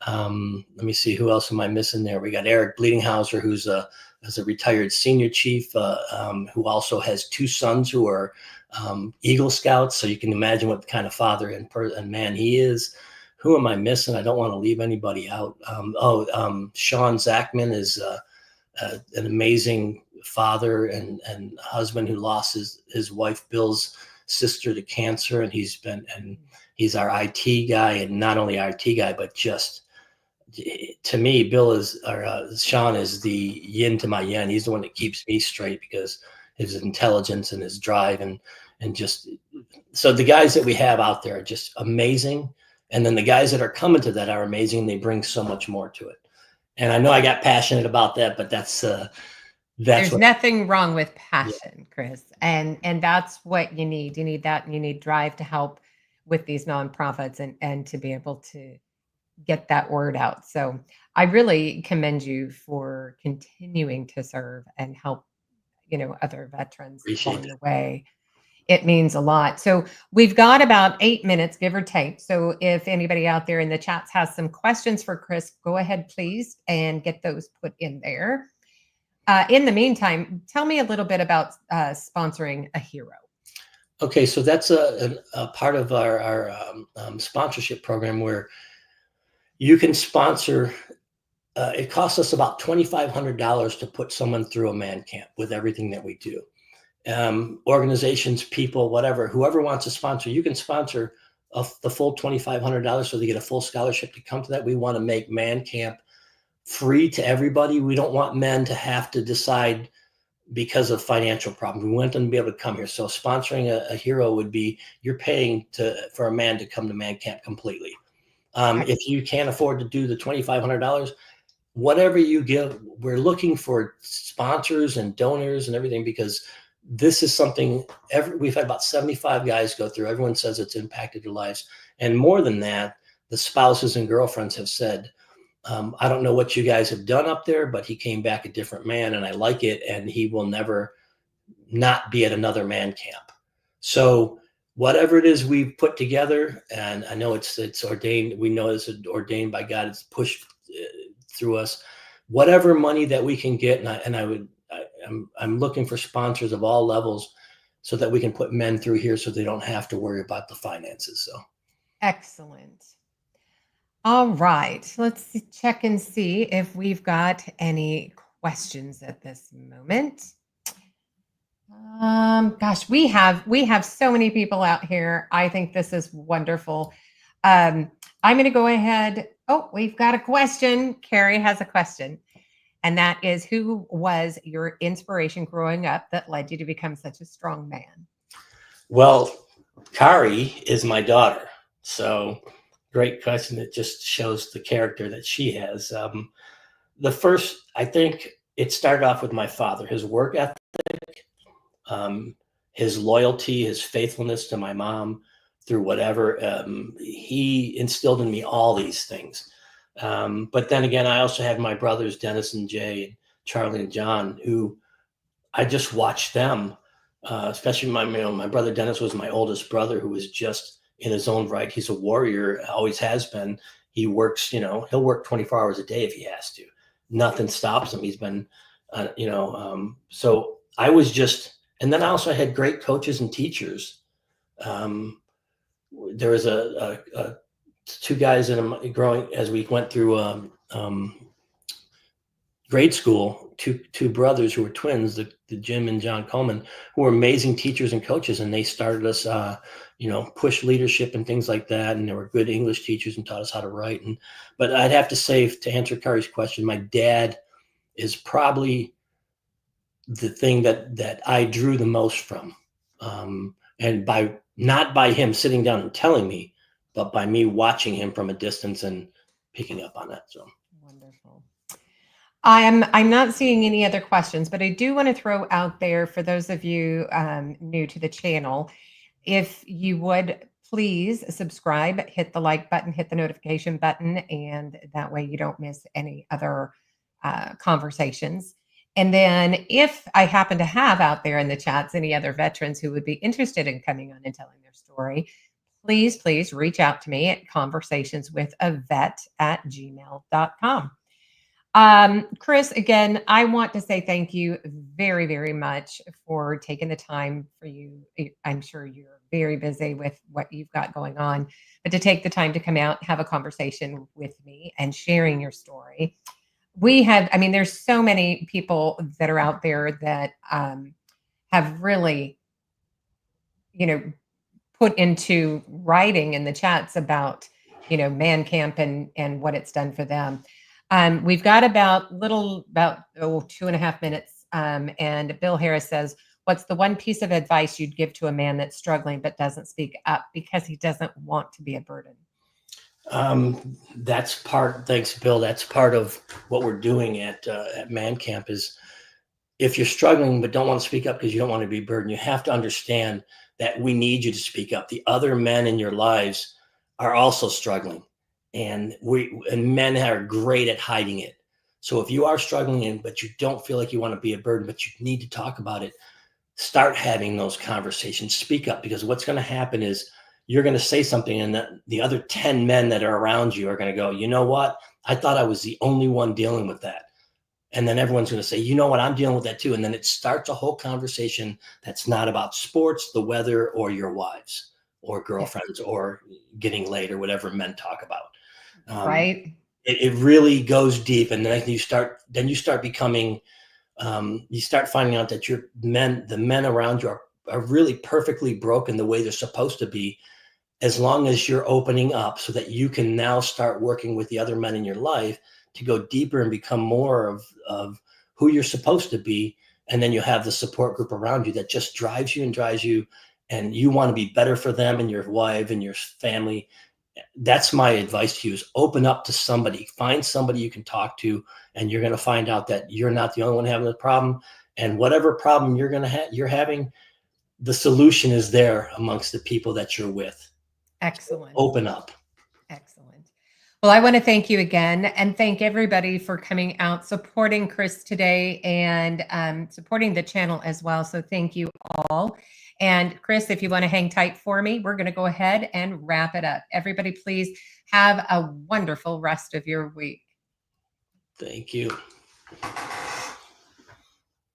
let me see, who else am I missing there? We got Eric Bleedinghauser, who's a retired senior chief, who also has 2 sons who are Eagle Scouts. So you can imagine what kind of father and man he is. Who am I missing? I don't want to leave anybody out. Sean Zachman is an amazing father and husband who lost his wife Bill's sister to cancer, and he's our IT guy, and not only our IT guy, but just to me, Sean is the yin to my yang. He's the one that keeps me straight because his intelligence and his drive and just, so the guys that we have out there are just amazing. And then the guys that are coming to that are amazing. And they bring so much more to it. And I know I got passionate about that, but there's nothing wrong with passion, Chris. And that's what you need. You need that. You need drive to help with these nonprofits and to be able to get that word out. So I really commend you for continuing to serve and help, other veterans along the way. It means a lot. So we've got about 8 minutes, give or take. So if anybody out there in the chats has some questions for Chris, go ahead, please, and get those put in there. In the meantime, tell me a little bit about sponsoring a hero. Okay, so that's a part of our sponsorship program where you can sponsor. It costs us about $2,500 to put someone through a man camp with everything that we do. Organizations, people, whoever wants to sponsor, you can sponsor the full $2,500 so they get a full scholarship to come to that. We want to make man camp free to everybody. We don't want men to have to decide because of financial problems. We want them to be able to come here. So sponsoring a hero would be you're paying for a man to come to man camp completely. If you can't afford to do the $2,500, whatever you give, we're looking for sponsors and donors and everything, because this is something we've had about 75 guys go through. Everyone says it's impacted their lives. And more than that, the spouses and girlfriends have said, I don't know what you guys have done up there, but he came back a different man and I like it. And he will never not be at another man camp. So whatever it is we've put together, and I know it's ordained, we know it's ordained by God, it's pushed through us, whatever money that we can get. I'm looking for sponsors of all levels. so that we can put men through here so they don't have to worry about the finances. So Excellent. All right. Let's check and see if we've got any questions at this moment. Gosh, we have so many people out here. I think this is wonderful. I'm going to go ahead. Oh, we've got a question. Carrie has a question, and that is, who was your inspiration growing up that led you to become such a strong man? well, Kari is my daughter. So great question. It just shows the character that she has. The first, I think it started off with my father, his work ethic, um, his loyalty, his faithfulness to my mom through whatever. He instilled in me all these things. But then again, I also had my brothers, Dennis and Jay, and Charlie and John, who I just watched them, especially my brother Dennis was my oldest brother, who was just in his own right. He's a warrior, always has been. He works, he'll work 24 hours a day if he has to. Nothing stops him. He's been, so I was just, and then I also had great coaches and teachers. There was two guys growing as we went through grade school, two brothers who were twins, the Jim and John Coleman, who were amazing teachers and coaches, and they started us, push leadership and things like that. And they were good English teachers and taught us how to write. But I'd have to say, to answer Kari's question, my dad is probably the thing that I drew the most from, and not by him sitting down and telling me, but by me watching him from a distance and picking up on that. So Wonderful. I'm not seeing any other questions, but I do want to throw out there for those of you new to the channel, if you would please subscribe, hit the like button, hit the notification button, and that way you don't miss any other conversations. And then if I happen to have out there in the chats any other veterans who would be interested in coming on and telling their story, please reach out to me at conversationswithavet@gmail.com. Chris, again, I want to say thank you very, very much for taking the time for you. I'm sure you're very busy with what you've got going on, but to take the time to come out, have a conversation with me and sharing your story. There's so many people that are out there that have really, put into writing in the chats about, Man Camp and what it's done for them. We've got about 2.5 minutes. And Bill Harris says, what's the one piece of advice you'd give to a man that's struggling but doesn't speak up because he doesn't want to be a burden? Thanks, Bill. That's part of what we're doing at Man Camp is, if you're struggling but don't want to speak up because you don't want to be a burden, you have to understand that we need you to speak up. The other men in your lives are also struggling, and men are great at hiding it. So if you are struggling but you don't feel like you want to be a burden, but you need to talk about it, start having those conversations, speak up, because what's going to happen is you're going to say something and the other 10 men that are around you are going to go, you know what? I thought I was the only one dealing with that. And then everyone's going to say, you know what? I'm dealing with that too. And then it starts a whole conversation that's not about sports, the weather, or your wives or girlfriends or getting laid or whatever men talk about. Right. It really goes deep. And then you start becoming, you start finding out that the men around you are really perfectly broken the way they're supposed to be, as long as you're opening up so that you can now start working with the other men in your life to go deeper and become more of who you're supposed to be. And then you have the support group around you that just drives you, and you want to be better for them and your wife and your family. That's my advice to you, is open up to somebody, find somebody you can talk to, and you're going to find out that you're not the only one having the problem. And whatever problem you're having, the solution is there amongst the people that you're with. Excellent. Open up. Excellent. Well, I want to thank you again and thank everybody for coming out, supporting Chris today and supporting the channel as well. So thank you all. And Chris, if you want to hang tight for me, we're going to go ahead and wrap it up. Everybody, please have a wonderful rest of your week. Thank you.